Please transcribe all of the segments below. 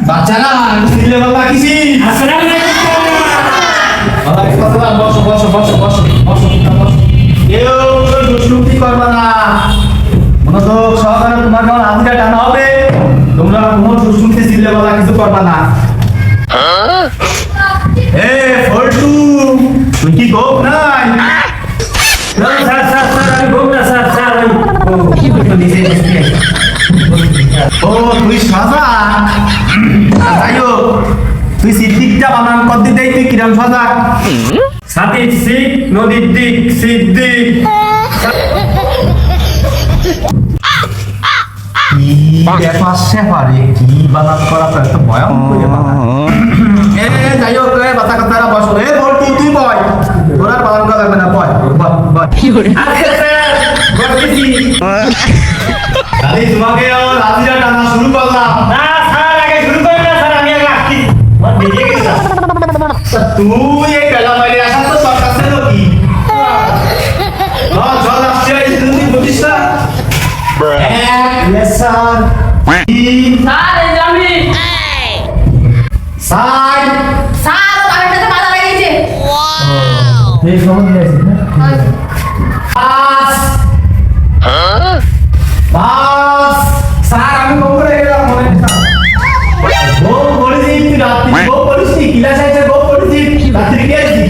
বাচ্চারা দিলে বাবা কিসি আসসালামু আলাইকুম। বাবা বসো বসো বসো বসো বসো বসো কেউ দুষ্কৃতি করবা না মনোযোগ সহকারে তোমার যখন হাতিটা টানা হবে তোমরা কোনো দুষ্কৃতি দিলে বাবা কিছু করবা না এ ফল্টু তুই কি গোপ নাই স্যার স্যার স্যার আমি ঘুম না স্যার স্যার আমি কি করতে দিছে ও তুই সাজা যাই হোক তুই সিদ্দিকটা বানান কদ্দি দেই তুই কিরম সাজা সাথীর সিক নদীর দিক সিদ্দিক কি ব্যাপার সেপারে কি বানান করা তো একটা ভয়ঙ্কর বানান এ যাই হোক এ বাতা কথারা বসো এ বলটু তুই বয় তোরা বানান করা যাবে না বয় বয় আচ্ছা স্যার বলছি খালি তোমাকে রাজিরা টানা শুরু করলাম না স্যার আগে শুরু করেন না স্যার আমি আগে আসছি আমার বেরিয়ে গেছে তুই এই পেলা মাইরে আসা তো সরকার ছিল কি জল আসছে তুই বুঝিস না Yes, sir. স্যার এই যে আমি Side. স্যার তার সাথে বাধা লেগেছে এই খবর দিয়েছি না পাস পাস স্যার আমি গোল করে গেলাম মনে গোল করেছি তুই রাত্রি গোল করেছি ক্লাস আছে গোল করেছি রাত্রি গেছি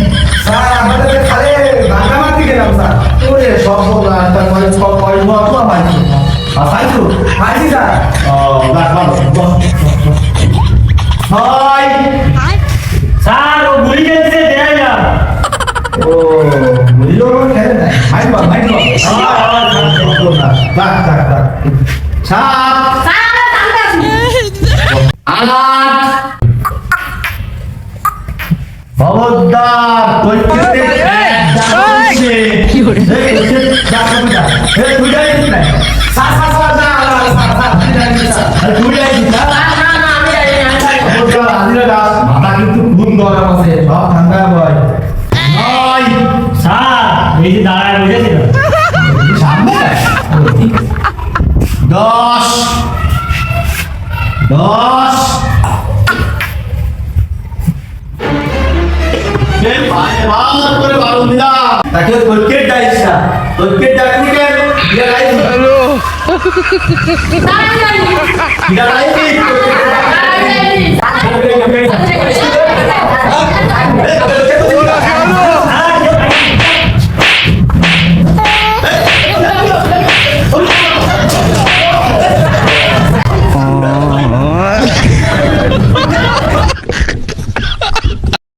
স্যার আমাদের খালে ভাঙা মারতে গেলাম স্যার ওরে সব গোল একটা করে সব করে মত পাইছি পাইছো পাইছি স্যার ও রাখলাম হাই স্যার ও ভুলে গেছে দেয় না ও মুলিও খেলে না হাই বা বাক বাক বাক সাত স্যার আমরা টানতে আছি আট খবরদার তুই কি করে যা কবিতা হে তুই যাই না সা সা সা যা তুই যাই না না না আমি যাই খবরদার আজিরা দাস মাথা কিন্তু খুন গরম আছে সব ঠান্ডা বয় নয় স্যার এই যে দাঁড়ায় বসেছিল সামনে দশ দশ করে বারণ দিলাম তাকে তোরকে ডাইস না তোরকে ডাকলি কেন ইয়া রাইস হ্যালো স্যার আমি যাই ইয়া রাইস স্যার আমি যাই